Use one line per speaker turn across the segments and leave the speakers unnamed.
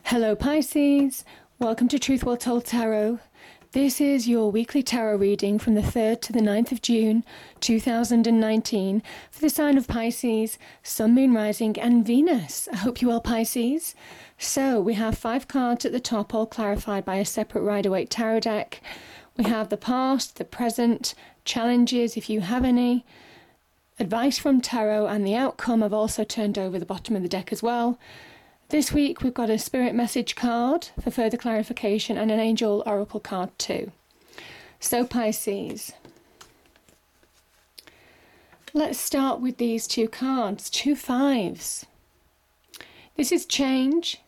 Hello Pisces, welcome to Truth Well Told Tarot. This is your weekly tarot reading from the 3rd to the 9th of June 2019 for the sign of Pisces, Sun, Moon, Rising and Venus. I hope you well, Pisces. So we have 5 cards at the top, all clarified by a separate Rider-Waite tarot deck. We have the past, the present, challenges if you have any, advice from tarot, and the outcome. I've also turned over the bottom of the deck as well. This week we've got a spirit message card for further clarification and an angel oracle card too. So Pisces, let's start with these 2 cards, 2 5s. This is change.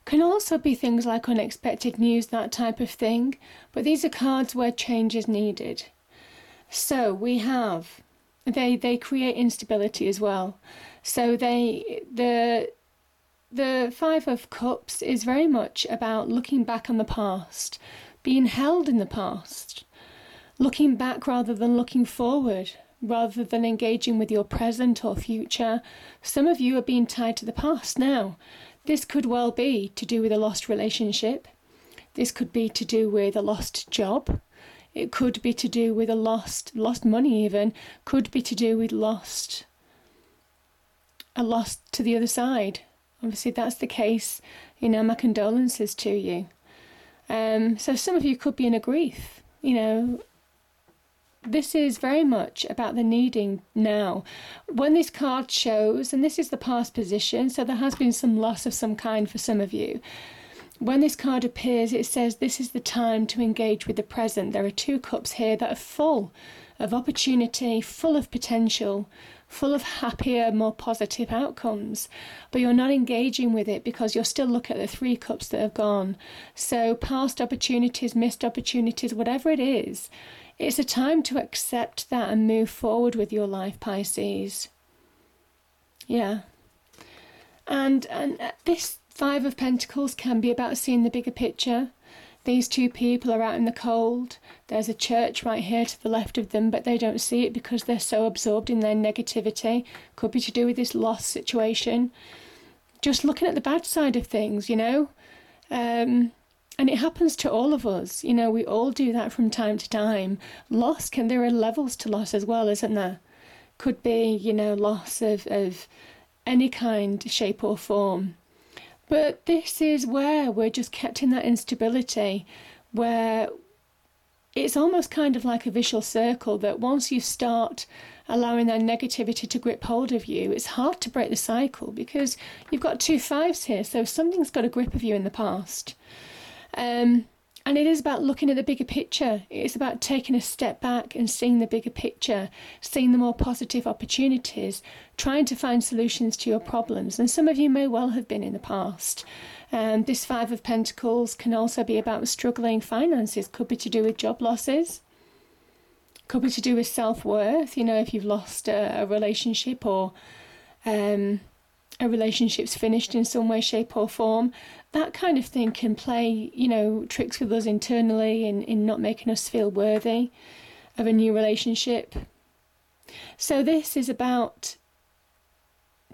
Can also be things like unexpected news, that type of thing, but these are cards where change is needed. So we have, they create instability as well. So the 5 of Cups is very much about looking back on the past, being held in the past, looking back rather than looking forward, rather than engaging with your present or future. Some of you are being tied to the past now. This could well be to do with a lost relationship. This could be to do with a lost job. It could be to do with a lost money even. Could be to do with a lost to the other side. Obviously, that's the case. My condolences to you. So some of you could be in a grief. This is very much about the needing now. When this card shows, and this is the past position, so there has been some loss of some kind for some of you. When this card appears, it says this is the time to engage with the present. There are 2 cups here that are full of opportunity, full of potential, full of happier, more positive outcomes, but you're not engaging with it because you're still looking at the 3 cups that have gone. So past opportunities, missed opportunities, whatever it is, it's a time to accept that and move forward with your life, Pisces. Yeah. And this 5 of Pentacles can be about seeing the bigger picture. These 2 people are out in the cold. There's a church right here to the left of them, but they don't see it because they're so absorbed in their negativity. Could be to do with this loss situation. Just looking at the bad side of things, and it happens to all of us. We all do that from time to time. There are levels to loss as well, isn't there? Could be, loss of any kind, shape or form. But this is where we're just kept in that instability, where it's almost kind of like a vicious circle that once you start allowing that negativity to grip hold of you, it's hard to break the cycle because you've got 2 5s here, so something's got a grip of you in the past. And it is about looking at the bigger picture. It's about taking a step back and seeing the bigger picture, seeing the more positive opportunities, trying to find solutions to your problems. And some of you may well have been in the past. This 5 of Pentacles can also be about struggling finances. Could be to do with job losses. Could be to do with self-worth. If you've lost a relationship or a relationship's finished in some way, shape or form. That kind of thing can play, tricks with us internally in not making us feel worthy of a new relationship. So this is about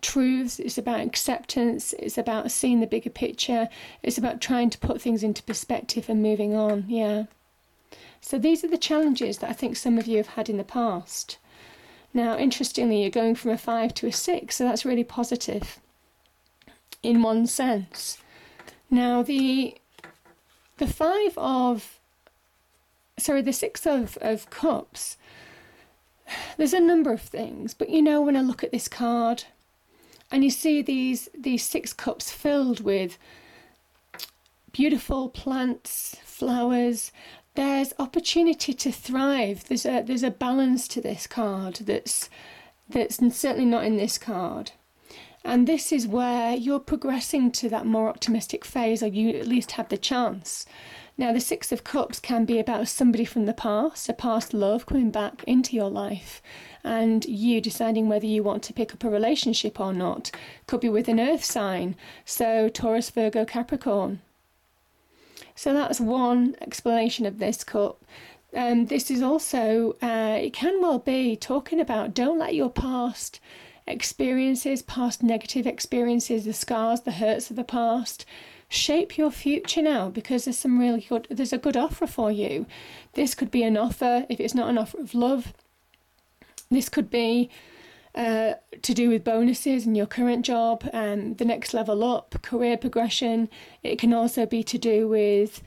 truths, it's about acceptance, it's about seeing the bigger picture, it's about trying to put things into perspective and moving on, yeah. So these are the challenges that I think some of you have had in the past. Now, interestingly, you're going from a 5 to a 6, so that's really positive in one sense. Now, the 6 of Cups, there's a number of things, but when I look at this card and you see these 6 cups filled with beautiful plants, flowers, there's opportunity to thrive. There's a balance to this card that's certainly not in this card. And this is where you're progressing to that more optimistic phase, or you at least have the chance. Now, the 6 of Cups can be about somebody from the past, a past love coming back into your life, and you deciding whether you want to pick up a relationship or not. Could be with an earth sign, so Taurus, Virgo, Capricorn. So that's one explanation of this cup. This is also, it can well be talking about don't let your past experiences, past negative experiences, the scars, the hurts of the past, shape your future now, because there's a good offer for you. This could be an offer, if it's not an offer of love, this could be to do with bonuses in your current job, the next level up, career progression. It can also be to do with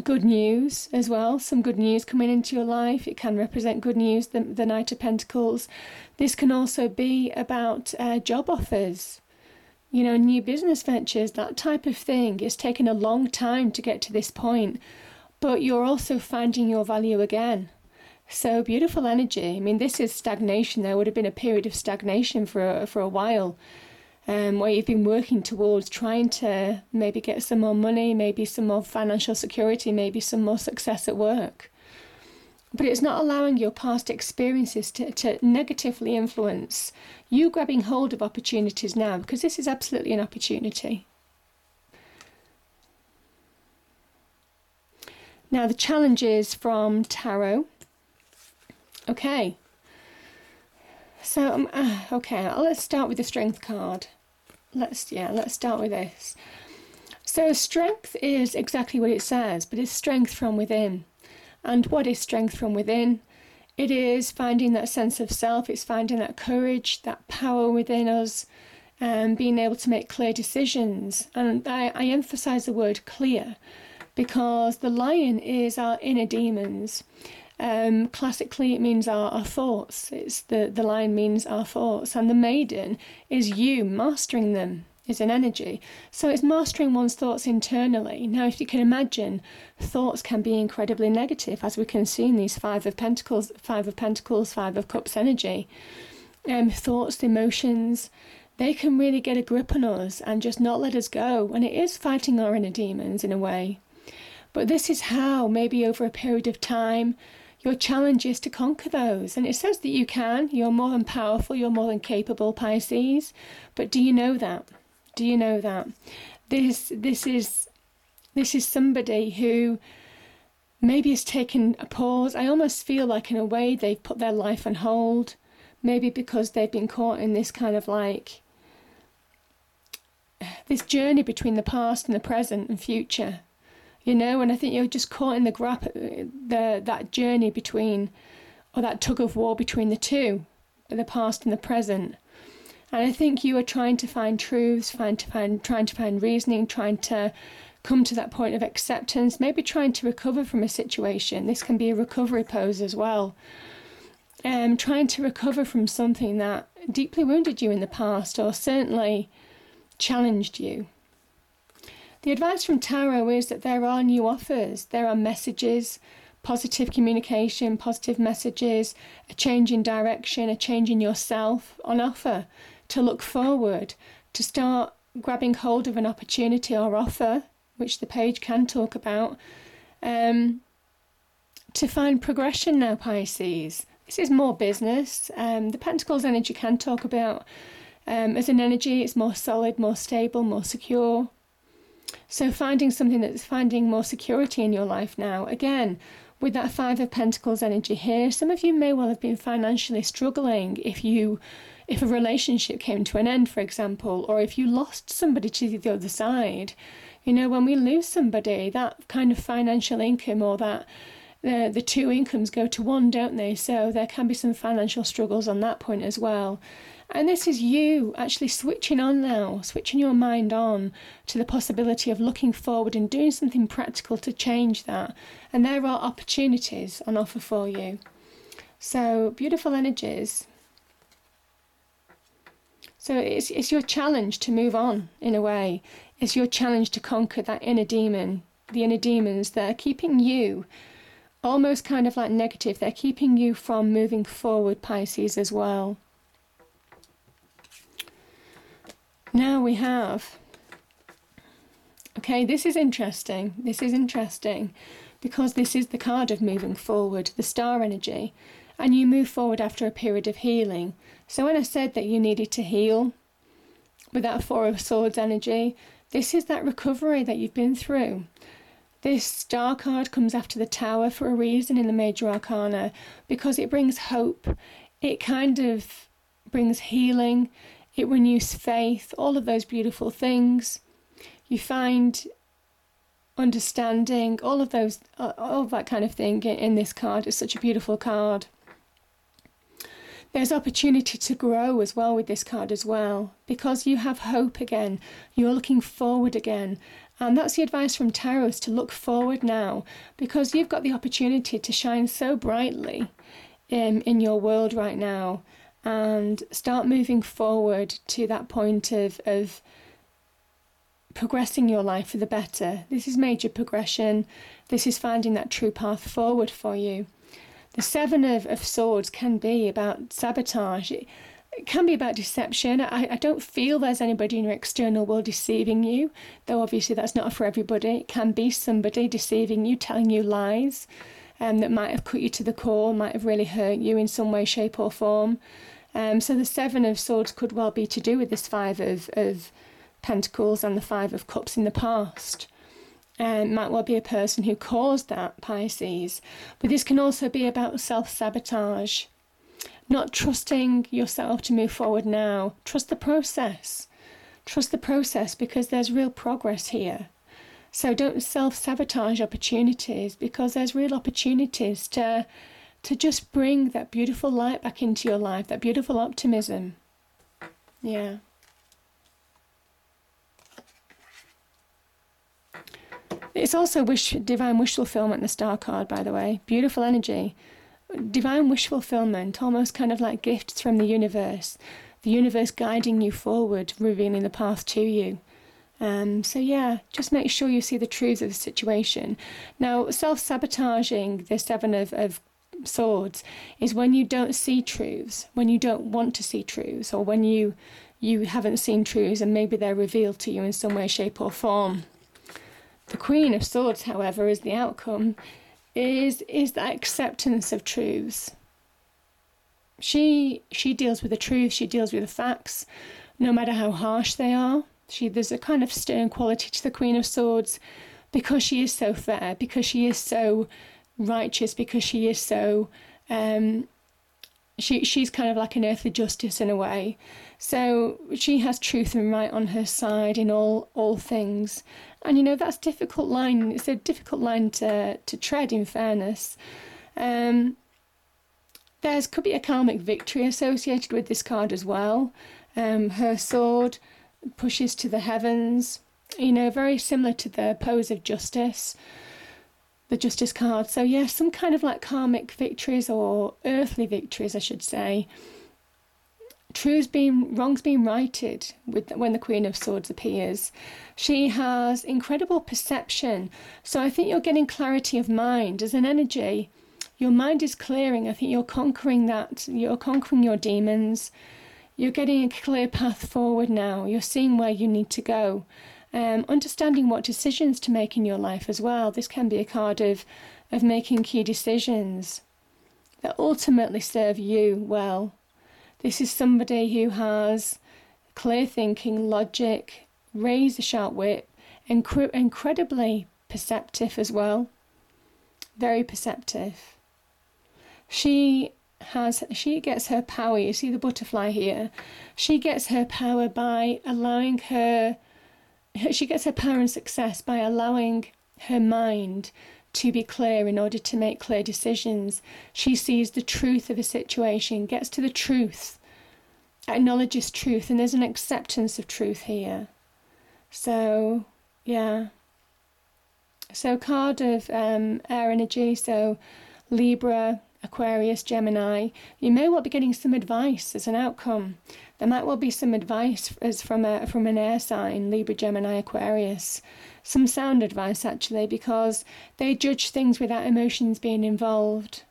good news as well, some good news coming into your life. It can represent good news, the Knight of Pentacles. This can also be about job offers, new business ventures, that type of thing. It's taken a long time to get to this point, but you're also finding your value again. So beautiful energy. I mean, this is stagnation. There would have been a period of stagnation for a while, where you've been working towards trying to maybe get some more money, maybe some more financial security, maybe some more success at work. But it's not allowing your past experiences to negatively influence you grabbing hold of opportunities now, because this is absolutely an opportunity. Now, the challenges from Tarot. Okay. So, let's start with the Strength card. Let's start with this. So strength is exactly what it says, but it's strength from within. And what is strength from within? It is finding that sense of self. It's finding that courage, that power within us, and being able to make clear decisions. And I emphasize the word clear, because the lion is our inner demons. Classically, it means our thoughts. It's the lion means our thoughts, and the maiden is you mastering them, is an energy. So it's mastering one's thoughts internally. Now, if you can imagine, thoughts can be incredibly negative, as we can see in these Five of Pentacles, Five of Cups energy. Thoughts, emotions, they can really get a grip on us and just not let us go. And it is fighting our inner demons in a way. But this is how, maybe over a period of time, your challenge is to conquer those. And it says that you can. You're more than powerful. You're more than capable, Pisces. But do you know that? Do you know that? This is somebody who maybe has taken a pause. I almost feel like, in a way, they've put their life on hold. Maybe because they've been caught in this kind of like this journey between the past and the present and future. And I think you're just caught in that journey between, or that tug of war between the two, the past and the present. And I think you are trying to find truths, trying to find reasoning, trying to come to that point of acceptance, maybe trying to recover from a situation. This can be a recovery pose as well. Trying to recover from something that deeply wounded you in the past, or certainly challenged you. The advice from Tarot is that there are new offers, there are messages, positive communication, positive messages, a change in direction, a change in yourself on offer, to look forward, to start grabbing hold of an opportunity or offer, which the page can talk about, to find progression now, Pisces. This is more business. The Pentacles energy can talk about, as an energy, it's more solid, more stable, more secure. So finding something that's finding more security in your life now. Again, with that Five of Pentacles energy here, some of you may well have been financially struggling if a relationship came to an end, for example, or if you lost somebody to the other side. When we lose somebody, that kind of financial income, or that the two incomes go to one, don't they? So there can be some financial struggles on that point as well. And this is you actually switching your mind on to the possibility of looking forward and doing something practical to change that. And there are opportunities on offer for you. So beautiful energies. So it's your challenge to move on, in a way. It's your challenge to conquer that inner demon, the inner demons that are keeping you almost kind of like negative. They're keeping you from moving forward, Pisces, as well. Now we have, this is interesting. This is interesting because this is the card of moving forward, the star energy, and you move forward after a period of healing. So when I said that you needed to heal with that Four of Swords energy, this is that recovery that you've been through. This star card comes after the Tower for a reason in the Major Arcana, because it brings hope. It kind of brings healing. It renews faith, all of those beautiful things. You find understanding, all of that kind of thing in this card. It's such a beautiful card. There's opportunity to grow as well with this card as well, because you have hope again. You're looking forward again. And that's the advice from Tarot, is to look forward now, because you've got the opportunity to shine so brightly in your world right now, and start moving forward to that point of progressing your life for the better. This is major progression. This is finding that true path forward for you. The Seven of Swords can be about sabotage. It can be about deception. I don't feel there's anybody in your external world deceiving you, though obviously that's not for everybody. It can be somebody deceiving you, telling you lies, that might have cut you to the core, might have really hurt you in some way, shape or form. So the Seven of Swords could well be to do with this Five of Pentacles and the Five of Cups in the past. Might well be a person who caused that, Pisces. But this can also be about self-sabotage. Not trusting yourself to move forward now. Trust the process. Trust the process, because there's real progress here. So don't self-sabotage opportunities, because there's real opportunities to just bring that beautiful light back into your life, that beautiful optimism. Yeah. It's also divine wish fulfillment, the Star card, by the way. Beautiful energy. Divine wish fulfillment, almost kind of like gifts from the universe guiding you forward, revealing the path to you. So yeah, just make sure you see the truth of the situation. Now, self-sabotaging the Seven of Swords is when you don't see truths, when you don't want to see truths, or when you haven't seen truths and maybe they're revealed to you in some way, shape or form. The Queen of Swords, however, is the outcome, is that acceptance of truths. She deals with the truth, she deals with the facts, no matter how harsh they are. There's a kind of stern quality to the Queen of Swords, because she is so fair, because she is so righteous, because she is so she's kind of like an earthly justice in a way. So she has truth and right on her side in all things. And that's a difficult line. It's a difficult line to tread, in fairness. Could be a karmic victory associated with this card as well. Her sword pushes to the heavens, very similar to the pose of justice, the Justice card. So yeah, some kind of like karmic victories, or earthly victories, I should say. Wrongs being righted when the Queen of Swords appears. She has incredible perception. So I think you're getting clarity of mind as an energy. Your mind is clearing. I think you're conquering that. You're conquering your demons. You're getting a clear path forward now. You're seeing where you need to go. Understanding what decisions to make in your life as well. This can be a card of making key decisions that ultimately serve you well. This is somebody who has clear thinking, logic, razor-sharp wit, incredibly perceptive as well. Very perceptive. She gets her power. You see the butterfly here. She gets her power by allowing she gets her power and success by allowing her mind to be clear in order to make clear decisions. She sees the truth of a situation, gets to the truth, acknowledges truth, and there's an acceptance of truth here. So, yeah. So card of air energy, so Libra, Aquarius, Gemini. You may well be getting some advice as an outcome. There might well be some advice from an air sign, Libra, Gemini, Aquarius. Some sound advice, actually, because they judge things without emotions being involved.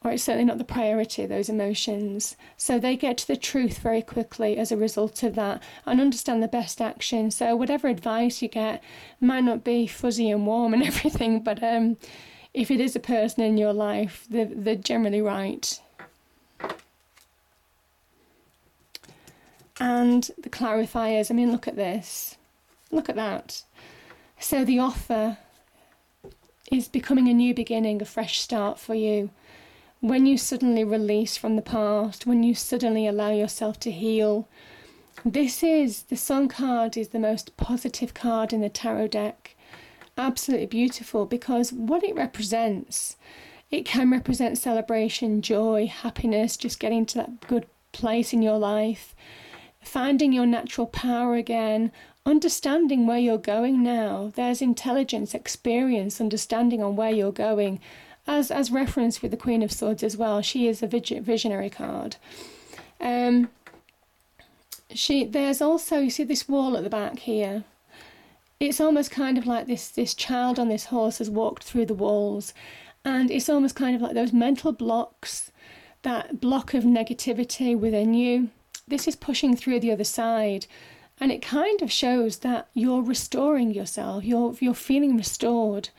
Or it's certainly not the priority, those emotions. So they get to the truth very quickly as a result of that, and understand the best action. So whatever advice you get might not be fuzzy and warm and everything, but if it is a person in your life, they're generally right. And the clarifiers, look at this. Look at that. So the offer is becoming a new beginning, a fresh start for you. When you suddenly release from the past, when you suddenly allow yourself to heal, The Sun card is the most positive card in the tarot deck. Absolutely beautiful, because what it represents, it can represent celebration, joy, happiness, just getting to that good place in your life, finding your natural power again, understanding where you're going now. There's intelligence, experience, understanding on where you're going, as referenced with the Queen of Swords as well. She is a visionary card. There's also, you see this wall at the back here. It's almost kind of like this child on this horse has walked through the walls, and it's almost kind of like those mental blocks, that block of negativity within you. This is pushing through the other side, and it kind of shows that you're restoring yourself. You're feeling restored,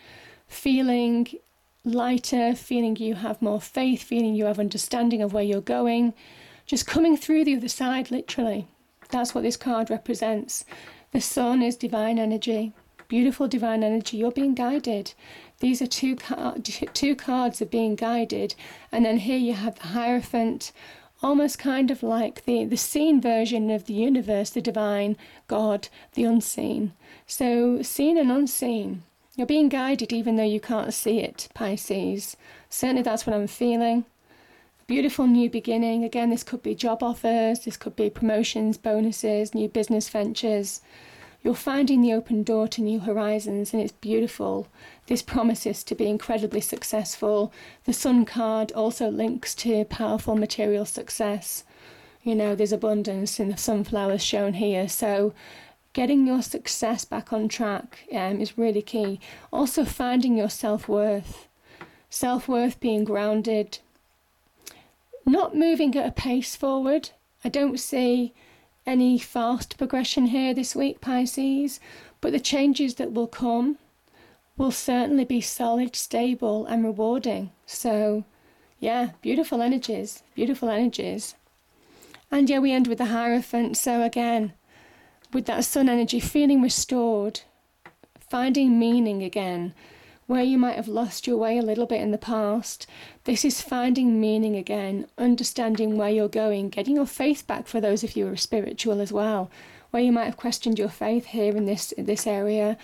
feeling lighter, feeling you have more faith, feeling you have understanding of where you're going, just coming through the other side, literally. That's what this card represents. The Sun is divine energy, beautiful divine energy. You're being guided. These are two cards of being guided. And then here you have the Hierophant, almost kind of like the seen version of the universe, the divine, God, the unseen. So seen and unseen. You're being guided even though you can't see it, Pisces. Certainly that's what I'm feeling. Beautiful new beginning. Again, this could be job offers, this could be promotions, bonuses, new business ventures. You're finding the open door to new horizons, and it's beautiful. This promises to be incredibly successful. The Sun card also links to powerful material success. You know, there's abundance in the sunflowers shown here. So getting your success back on track is really key. Also finding your self-worth. Self-worth being grounded. Not moving at a pace forward. I don't see any fast progression here this week, Pisces, but the changes that will come will certainly be solid, stable and rewarding. So yeah, beautiful energies, beautiful energies. And yeah, we end with the Hierophant. So again, with that Sun energy, feeling restored, finding meaning again. Where you might have lost your way a little bit in the past, this is finding meaning again, understanding where you're going, getting your faith back for those of you who are spiritual as well, where you might have questioned your faith here in this area.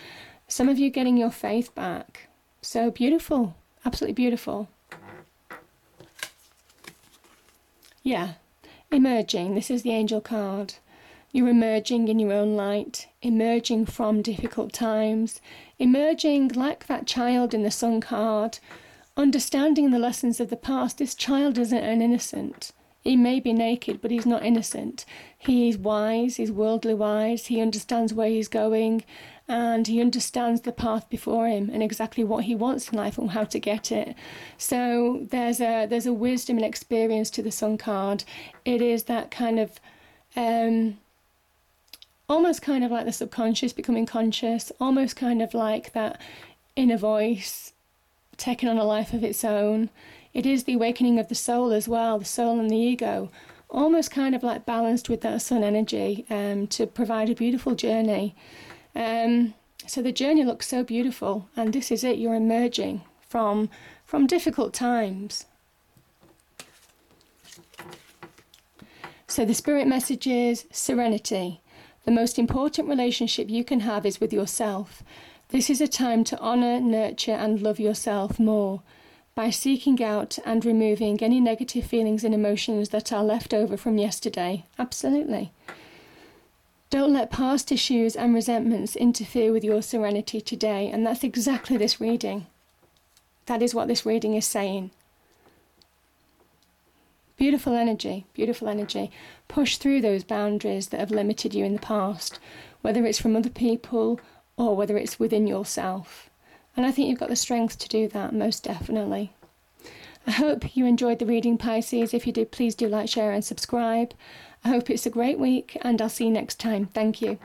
Some of you getting your faith back. So beautiful, absolutely beautiful. Yeah, emerging, this is the Angel card. You're emerging in your own light, emerging from difficult times, emerging like that child in the Sun card, understanding the lessons of the past. This child isn't an innocent. He may be naked, but he's not innocent. He is wise, he's worldly wise, he understands where he's going, and he understands the path before him and exactly what he wants in life and how to get it. So there's a wisdom and experience to the Sun card. It is that kind of almost kind of like the subconscious becoming conscious, almost kind of like that inner voice taking on a life of its own. It is the awakening of the soul as well, the soul and the ego, almost kind of like balanced with that Sun energy to provide a beautiful journey. So the journey looks so beautiful, and this is it, you're emerging from difficult times. So the spirit message is serenity. The most important relationship you can have is with yourself. This is a time to honour, nurture and love yourself more by seeking out and removing any negative feelings and emotions that are left over from yesterday. Absolutely. Don't let past issues and resentments interfere with your serenity today. And that's exactly this reading. That is what this reading is saying. Beautiful energy, beautiful energy. Push through those boundaries that have limited you in the past, whether it's from other people or whether it's within yourself. And I think you've got the strength to do that, most definitely. I hope you enjoyed the reading, Pisces. If you did, please do like, share and subscribe. I hope it's a great week, and I'll see you next time. Thank you.